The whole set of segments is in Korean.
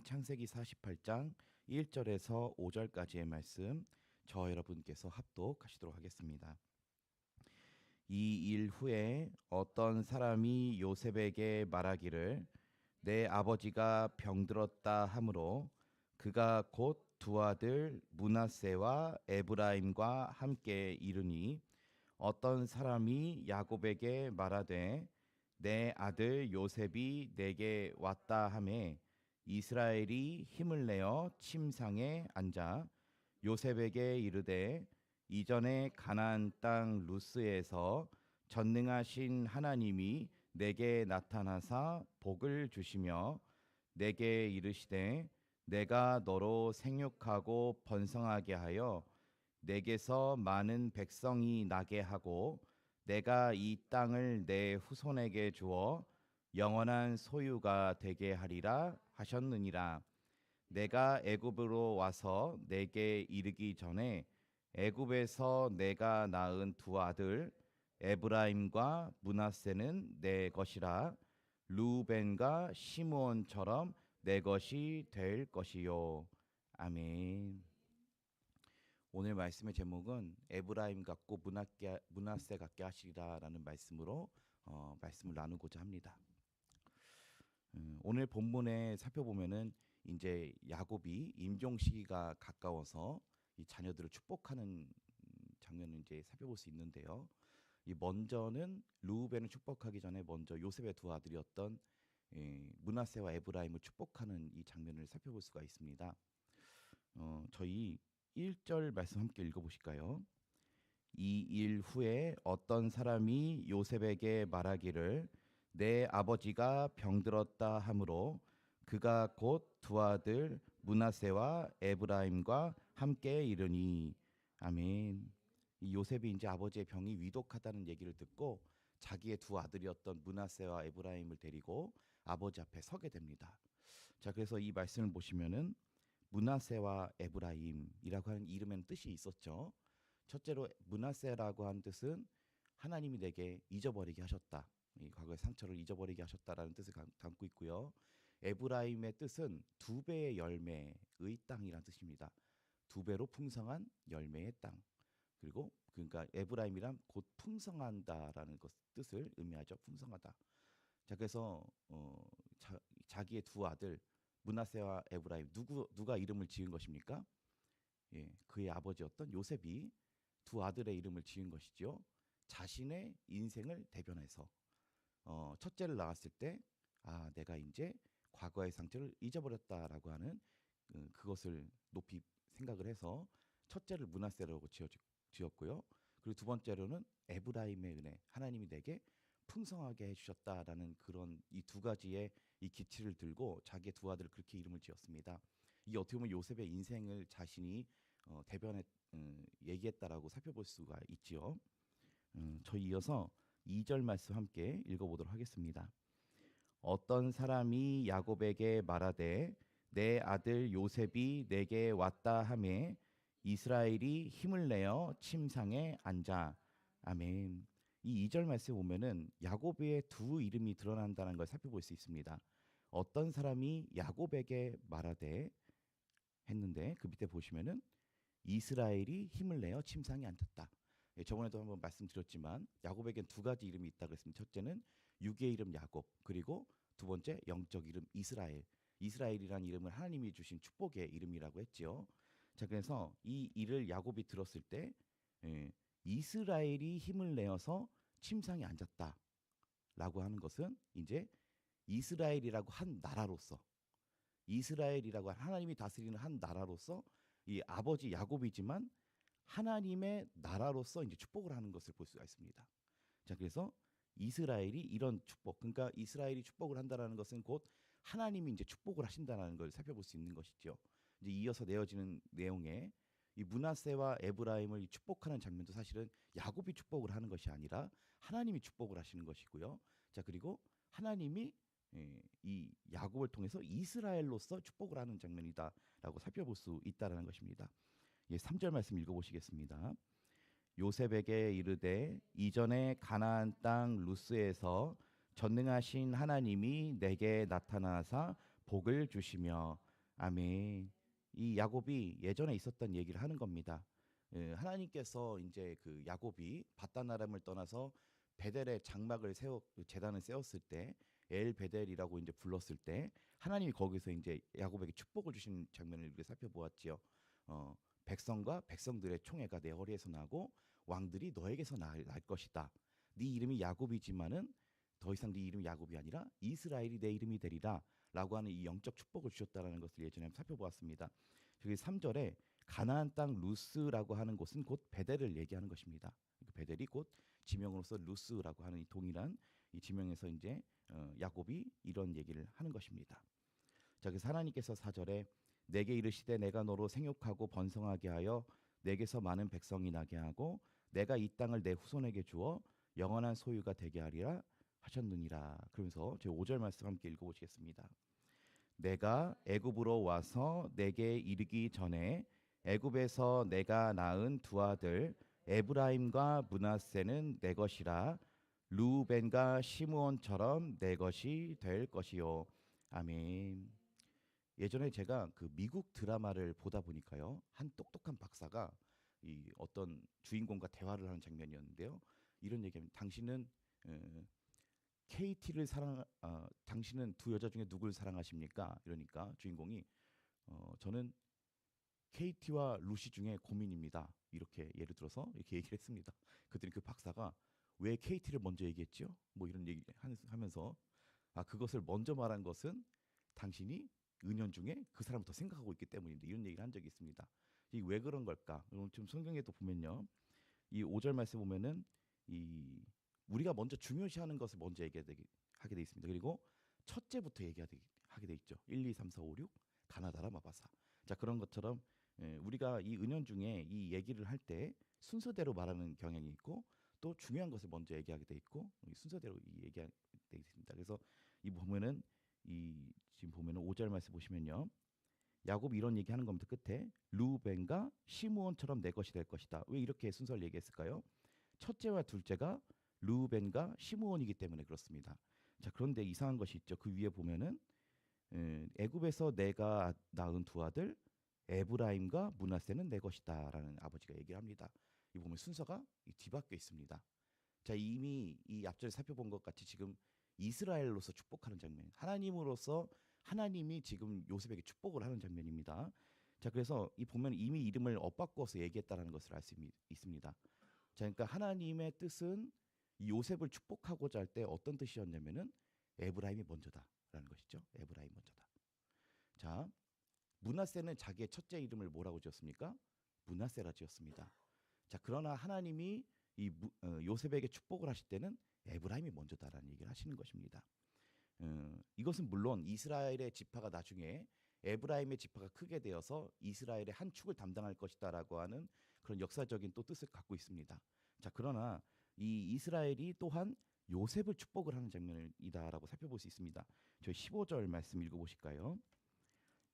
창세기 48장 1절에서 5절까지의 말씀 저 여러분께서 합독하시도록 하겠습니다. 이 일 후에 어떤 사람이 요셉에게 말하기를 내 아버지가 병들었다 하므로 그가 곧 두 아들 므낫세와 에브라임과 함께 이르니 어떤 사람이 야곱에게 말하되 내 아들 요셉이 내게 왔다 하매 이스라엘이 힘을 내어 침상에 앉아 요셉에게 이르되 이전에 가나안 땅 루스에서 전능하신 하나님이 내게 나타나사 복을 주시며 내게 이르시되 내가 너로 생육하고 번성하게 하여 내게서 많은 백성이 나게 하고 내가 이 땅을 내 후손에게 주어 영원한 소유가 되게 하리라 하셨느니라. 내가 애굽으로 와서 내게 이르기 전에 애굽에서 내가 낳은 두 아들 에브라임과 므낫세는 내 것이라. 루벤과 시므온처럼 내 것이 될 것이요. 아멘. 오늘 말씀의 제목은 에브라임 같고 므낫세 같게 하시리라라는 말씀으로 말씀을 나누고자 합니다. 오늘 본문에 살펴보면은 이제 야곱이 임종 시기가 가까워서 이 자녀들을 축복하는 장면을 이제 살펴볼 수 있는데요. 이 먼저는 르우벤을 축복하기 전에 먼저 요셉의 두 아들이었던 므낫세와 에브라임을 축복하는 이 장면을 살펴볼 수가 있습니다. 저희 1절 말씀 함께 읽어보실까요? 이 일 후에 어떤 사람이 요셉에게 말하기를 내 아버지가 병들었다 하므로 그가 곧 두 아들 므낫세와 에브라임과 함께 이르니. 아멘. 이 요셉이 이제 아버지의 병이 위독하다는 얘기를 듣고 자기의 두 아들이었던 므낫세와 에브라임을 데리고 아버지 앞에 서게 됩니다. 자, 그래서 이 말씀을 보시면은 므낫세와 에브라임이라고 하는 이름에는 뜻이 있었죠. 첫째로 므낫세라고 하는 뜻은 하나님이 내게 잊어버리게 하셨다. 이 과거의 상처를 잊어버리게 하셨다라는 뜻을 담고 있고요. 에브라임의 뜻은 두 배의 열매의 땅이라는 뜻입니다. 두 배로 풍성한 열매의 땅. 그리고 그러니까 에브라임이란 곧 풍성한다라는 뜻을 의미하죠. 풍성하다. 자, 그래서 자기의 두 아들 므낫세와 에브라임 누가 이름을 지은 것입니까? 예, 그의 아버지였던 요셉이 두 아들의 이름을 지은 것이죠. 자신의 인생을 대변해서 첫째를 낳았을 때 내가 이제 과거의 상처를 잊어버렸다라고 하는 그것을 높이 생각을 해서 첫째를 므낫세라고 지었고요. 그리고 두 번째로는 에브라임의 은혜, 하나님이 내게 풍성하게 해주셨다라는 그런 이 두 가지의 이 기치를 들고 자기의 두 아들을 그렇게 이름을 지었습니다. 이게 어떻게 보면 요셉의 인생을 자신이 대변해 얘기했다라고 살펴볼 수가 있지요. 저희 이어서 2절 말씀 함께 읽어보도록 하겠습니다. 어떤 사람이 야곱에게 말하되 내 아들 요셉이 내게 왔다 하매 이스라엘이 힘을 내어 침상에 앉아. 아멘. 이 2절 말씀 보면은 야곱의 두 이름이 드러난다는 걸 살펴볼 수 있습니다. 어떤 사람이 야곱에게 말하되 했는데 그 밑에 보시면은 이스라엘이 힘을 내어 침상에 앉았다. 예, 저번에도 한번 말씀드렸지만 야곱에겐 두 가지 이름이 있다고 했습니다. 첫째는 육의 이름 야곱, 그리고 두 번째 영적 이름 이스라엘. 이스라엘이라는 이름은 하나님이 주신 축복의 이름이라고 했지요. 자, 그래서 이 일을 야곱이 들었을 때 이스라엘이 힘을 내어서 침상에 앉았다라고 하는 것은 이제 이스라엘이라고 한 나라로서, 이스라엘이라고 하나님이 다스리는 한 나라로서 이 아버지 야곱이지만 하나님의 나라로서 이제 축복을 하는 것을 볼 수가 있습니다. 자, 그래서 이스라엘이 이런 축복, 그러니까 이스라엘이 축복을 한다라는 것은 곧 하나님이 이제 축복을 하신다라는 걸 살펴볼 수 있는 것이죠. 이제 이어서 내어지는 내용에 이 므낫세와 에브라임을 축복하는 장면도 사실은 야곱이 축복을 하는 것이 아니라 하나님이 축복을 하시는 것이고요. 자, 그리고 하나님이 이 야곱을 통해서 이스라엘로서 축복을 하는 장면이다라고 살펴볼 수 있다라는 것입니다. 3절 말씀 읽어보시겠습니다. 요셉에게 이르되 이전에 가나안 땅 루스에서 전능하신 하나님이 내게 나타나사 복을 주시며. 아멘. 이 야곱이 예전에 있었던 얘기를 하는 겁니다. 하나님께서 이제 그 야곱이 바단 아람을 떠나서 베델에 장막을 세워 그 제단을 세웠을 때 엘 베델이라고 이제 불렀을 때 하나님이 거기서 이제 야곱에게 축복을 주신 장면을 우리가 살펴보았지요. 어, 백성과 백성들의 총애가 내 허리에서 나고 왕들이 너에게서 날 것이다. 네 이름이 야곱이지만은 더 이상 네 이름이 야곱이 아니라 이스라엘이 내 이름이 되리라. 라고 하는 이 영적 축복을 주셨다라는 것을 예전에 살펴보았습니다. 저기 3절에 가나안 땅 루스라고 하는 곳은 곧 베델을 얘기하는 것입니다. 그 베델이 곧 지명으로서 루스라고 하는 이 동일한 이 지명에서 이제 야곱이 이런 얘기를 하는 것입니다. 자, 그래서 하나님께서 4절에 내게 이르시되 내가 너로 생육하고 번성하게 하여 내게서 많은 백성이 나게 하고 내가 이 땅을 내 후손에게 주어 영원한 소유가 되게 하리라 하셨느니라. 그러면서 제 5절 말씀 함께 읽어보시겠습니다. 내가 애굽으로 와서 내게 이르기 전에 애굽에서 내가 낳은 두 아들 에브라임과 므낫세는 내 것이라 루벤과 시므온처럼 내 것이 될 것이요. 아멘. 예전에 제가 그 미국 드라마를 보다 보니까요, 한 똑똑한 박사가 이 어떤 주인공과 대화를 하는 장면이었는데요. 이런 얘기합니다. 당신은 KT를 당신은 두 여자 중에 누굴 사랑하십니까? 이러니까 주인공이 저는 KT와 루시 중에 고민입니다. 이렇게 예를 들어서 이렇게 얘기를 했습니다. 그랬더니 그 박사가 왜 KT를 먼저 얘기했죠? 뭐 이런 얘기 하면서 그것을 먼저 말한 것은 당신이 은연중에 그 사람을 더 생각하고 있기 때문인데 이런 얘기를 한 적이 있습니다. 이게 왜 그런 걸까? 지금 성경에도 보면요. 이 5절 말씀 보면은 이 우리가 먼저 중요시하는 것을 먼저 하게 돼 있습니다. 그리고 첫째부터 하게 돼 있죠. 1, 2, 3, 4, 5, 6 가나다라 마바사. 자, 그런 것처럼 우리가 이 은연 중에 이 얘기를 할 때 순서대로 말하는 경향이 있고 또 중요한 것을 먼저 얘기하게 돼 있고 순서대로 얘기하게 돼 있습니다. 그래서 이 보면은 지금 보면은 5절 말씀 보시면요. 야곱이 이런 얘기하는 겁니다. 끝에 루벤과 시므온처럼 내 것이 될 것이다. 왜 이렇게 순서를 얘기했을까요? 첫째와 둘째가 루벤과 시므온이기 때문에 그렇습니다. 자, 그런데 이상한 것이 있죠. 그 위에 보면은 애굽에서 내가 낳은 두 아들 에브라임과 므낫세는 내 것이다라는 아버지가 얘기를 합니다. 이 보면 순서가 뒤바뀌어 있습니다. 자, 이미 이 앞전에 살펴본 것 같이 지금 이스라엘로서 축복하는 장면, 하나님으로서 하나님이 지금 요셉에게 축복을 하는 장면입니다. 자, 그래서 이 보면 이미 이름을 엇바꿔서 얘기했다라는 것을 알 수 있습니다. 자, 그러니까 하나님의 뜻은 이 요셉을 축복하고자 할 때 어떤 뜻이었냐면은 에브라임이 먼저다라는 것이죠. 에브라임 먼저다. 자, 므낫세는 자기의 첫째 이름을 뭐라고 지었습니까? 므낫세라 지었습니다. 자, 그러나 하나님이 요셉에게 축복을 하실 때는 에브라임이 먼저다라는 얘기를 하시는 것입니다. 이것은 물론 이스라엘의 지파가 나중에 에브라임의 지파가 크게 되어서 이스라엘의 한 축을 담당할 것이다라고 하는 그런 역사적인 또 뜻을 갖고 있습니다. 자, 그러나 이 이스라엘이 또한 요셉을 축복을 하는 장면이다라고 살펴볼 수 있습니다. 저희 15절 말씀 읽어보실까요?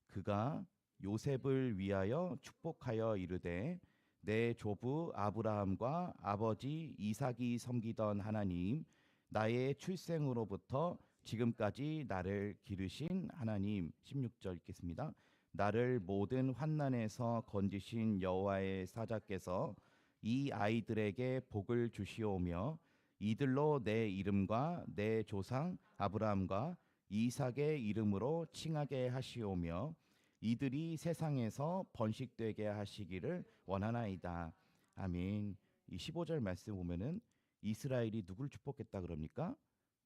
그가 요셉을 위하여 축복하여 이르되 내 조부 아브라함과 아버지 이삭이 섬기던 하나님, 나의 출생으로부터 지금까지 나를 기르신 하나님. 16절 읽겠습니다. 나를 모든 환난에서 건지신 여호와의 사자께서 이 아이들에게 복을 주시오며 이들로 내 이름과 내 조상 아브라함과 이삭의 이름으로 칭하게 하시오며 이들이 세상에서 번식되게 하시기를 원하나이다. 아멘. 이 15절 말씀 보면은 이스라엘이 누구를 축복했다 그럽니까?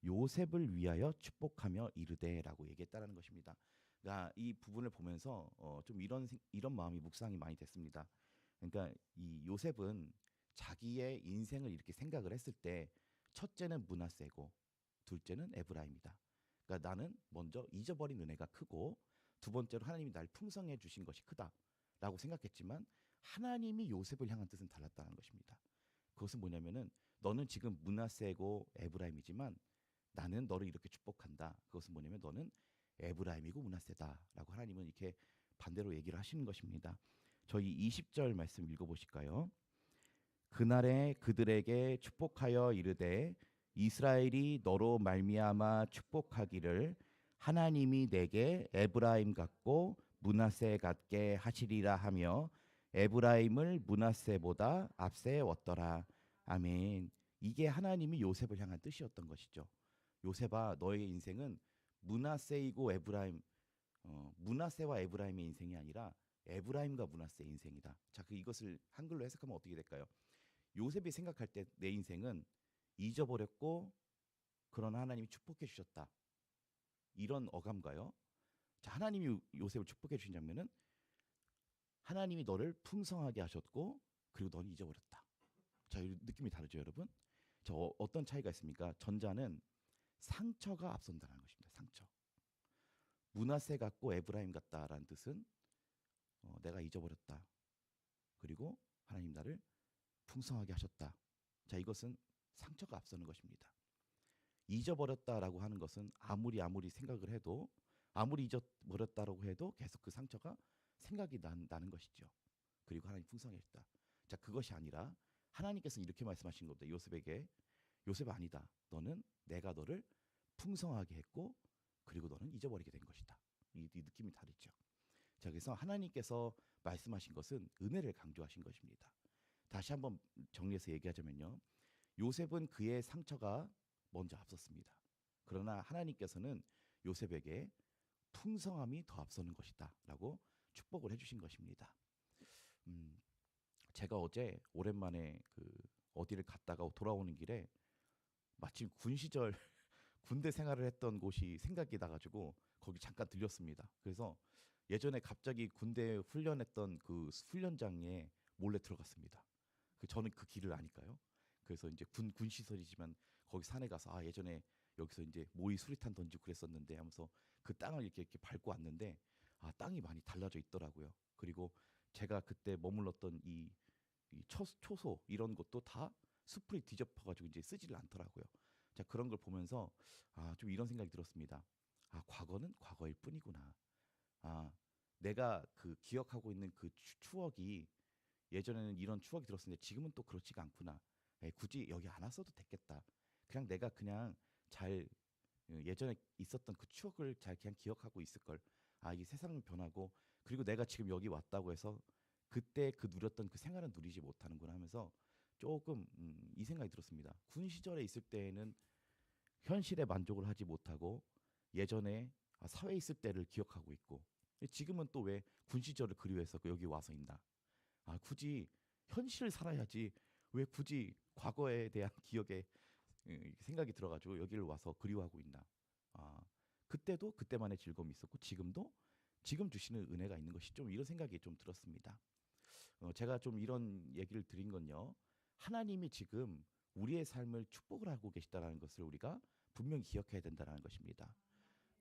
요셉을 위하여 축복하며 이르되라고 얘기했다라는 것입니다. 그러니까 이 부분을 보면서 좀 이런 마음이 묵상이 많이 됐습니다. 그러니까 이 요셉은 자기의 인생을 이렇게 생각을 했을 때 첫째는 므낫세고 둘째는 에브라임이다. 그러니까 나는 먼저 잊어버린 은혜가 크고 두 번째로 하나님이 날 풍성해 주신 것이 크다라고 생각했지만 하나님이 요셉을 향한 뜻은 달랐다는 것입니다. 그것은 뭐냐면은 너는 지금 므낫세고 에브라임이지만 나는 너를 이렇게 축복한다. 그것은 뭐냐면 너는 에브라임이고 므낫세다라고 하나님은 이렇게 반대로 얘기를 하시는 것입니다. 저희 20절 말씀 읽어보실까요? 그날에 그들에게 축복하여 이르되 이스라엘이 너로 말미암아 축복하기를 하나님이 내게 에브라임 같고 므낫세 같게 하시리라 하며 에브라임을 므낫세보다 앞세웠더라. 아멘. 이게 하나님이 요셉을 향한 뜻이었던 것이죠. 요셉아, 너의 인생은 므낫세이고 에브라임, 므낫세와 에브라임의 인생이 아니라 에브라임과 므낫세의 인생이다. 자, 이것을 한글로 해석하면 어떻게 될까요? 요셉이 생각할 때 내 인생은 잊어버렸고 그러나 하나님이 축복해 주셨다. 이런 어감가요. 자, 하나님이 요셉을 축복해 주신 장면은 하나님이 너를 풍성하게 하셨고 그리고 넌 잊어버렸다. 자, 이 느낌이 다르죠, 여러분? 자, 어떤 차이가 있습니까? 전자는 상처가 앞선다는 것입니다. 상처. 므낫세 같고 에브라임 같다라는 뜻은 내가 잊어버렸다. 그리고 하나님 나를 풍성하게 하셨다. 자, 이것은 상처가 앞서는 것입니다. 잊어버렸다라고 하는 것은 아무리 생각을 해도 아무리 잊어버렸다라고 해도 계속 그 상처가 생각이 나는 것이죠. 그리고 하나님 풍성하게 했다. 자, 그것이 아니라 하나님께서 이렇게 말씀하신 겁니다. 요셉에게 요셉 아니다. 너는 내가 너를 풍성하게 했고 그리고 너는 잊어버리게 된 것이다. 이 느낌이 다르죠. 자, 그래서 하나님께서 말씀하신 것은 은혜를 강조하신 것입니다. 다시 한번 정리해서 얘기하자면요. 요셉은 그의 상처가 먼저 앞섰습니다. 그러나 하나님께서는 요셉에게 풍성함이 더 앞서는 것이다 라고 축복을 해주신 것입니다. 제가 어제 오랜만에 어디를 갔다가 돌아오는 길에 마침 군 시절 군대 생활을 했던 곳이 생각이 나가지고 거기 잠깐 들렸습니다. 그래서 예전에 갑자기 군대 훈련했던 그 훈련장에 몰래 들어갔습니다. 저는 그 길을 아니까요. 그래서 이제 군 시설이지만 거기 산에 가서 예전에 여기서 이제 모이 수리탄 던지고 그랬었는데 하면서 그 땅을 이렇게 밟고 왔는데 땅이 많이 달라져 있더라고요. 그리고 제가 그때 머물렀던 이 초소 이런 것도 다 숲이 뒤덮어가지고 이제 쓰지를 않더라고요. 자, 그런 걸 보면서 좀 이런 생각이 들었습니다. 과거는 과거일 뿐이구나. 내가 기억하고 있는 그 추억이 예전에는 이런 추억이 들었었는데 지금은 또 그렇지가 않구나. 굳이 여기 안 왔어도 됐겠다. 그냥 내가 그냥 잘 예전에 있었던 그 추억을 잘 그냥 기억하고 있을 걸. 이 세상은 변하고 그리고 내가 지금 여기 왔다고 해서 그때 누렸던 그 생활은 누리지 못하는구나 하면서 조금 이 생각이 들었습니다. 군 시절에 있을 때에는 현실에 만족을 하지 못하고 예전에 사회에 있을 때를 기억하고 있고 지금은 또 왜 군 시절을 그리워해서 여기 와서 있나. 굳이 현실을 살아야지 왜 굳이 과거에 대한 기억에 생각이 들어가지고 여기를 와서 그리워하고 있나. 그때도 그때만의 즐거움이 있었고 지금도 지금 주시는 은혜가 있는 것이 좀 이런 생각이 좀 들었습니다. 제가 좀 이런 얘기를 드린 건요. 하나님이 지금 우리의 삶을 축복을 하고 계시다는 것을 우리가 분명히 기억해야 된다는 것입니다.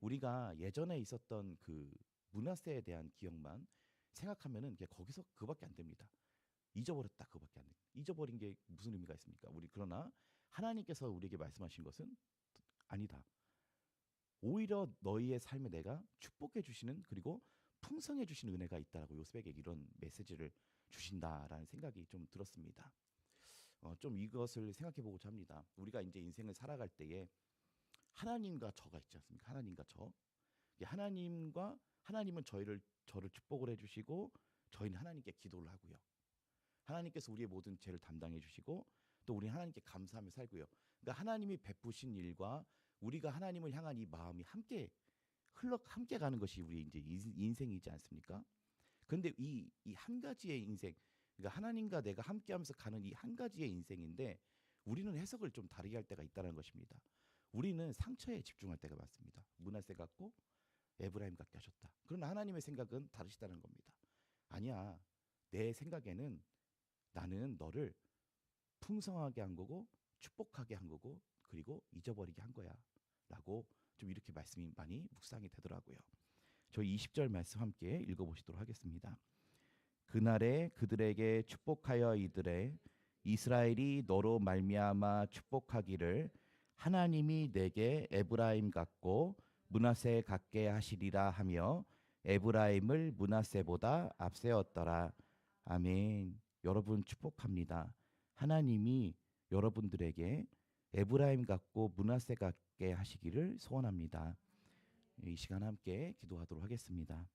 우리가 예전에 있었던 그 므낫세에 대한 기억만 생각하면은 거기서 그밖에 안 됩니다. 잊어버렸다 그밖에 안 돼. 잊어버린 게 무슨 의미가 있습니까? 그러나 하나님께서 우리에게 말씀하신 것은 아니다. 오히려 너희의 삶에 내가 축복해 주시는 그리고 풍성해 주시는 은혜가 있다라고 요셉에게 이런 메시지를 주신다라는 생각이 좀 들었습니다. 좀 이것을 생각해 보고자 합니다. 우리가 이제 인생을 살아갈 때에 하나님과 저가 있지 않습니까? 하나님과 저. 하나님은 저를 축복을 해주시고 저희는 하나님께 기도를 하고요. 하나님께서 우리의 모든 죄를 담당해 주시고 또 우리 하나님께 감사하며 살고요. 그러니까 하나님이 베푸신 일과 우리가 하나님을 향한 이 마음이 함께 가는 것이 우리 이제 인생이지 않습니까? 근데 이 한 가지의 인생, 그러니까 하나님과 내가 함께하면서 가는 이 한 가지의 인생인데 우리는 해석을 좀 다르게 할 때가 있다는 것입니다. 우리는 상처에 집중할 때가 많습니다. 므낫세 같고 에브라임 같게 하셨다. 그러나 하나님의 생각은 다르시다는 겁니다. 아니야, 내 생각에는 나는 너를 풍성하게 한 거고 축복하게 한 거고 그리고 잊어버리게 한 거야 라고 좀 이렇게 말씀이 많이 묵상이 되더라고요. 저희 20절 말씀 함께 읽어보시도록 하겠습니다. 그날에 그들에게 축복하여 이르되 이스라엘이 너로 말미암아 축복하기를 하나님이 내게 에브라임 같고 므낫세 같게 하시리라 하며 에브라임을 므낫세보다 앞세웠더라. 아멘. 여러분 축복합니다. 하나님이 여러분들에게 에브라임 같고 므낫세 같게 하시기를 소원합니다. 이 시간 함께 기도하도록 하겠습니다.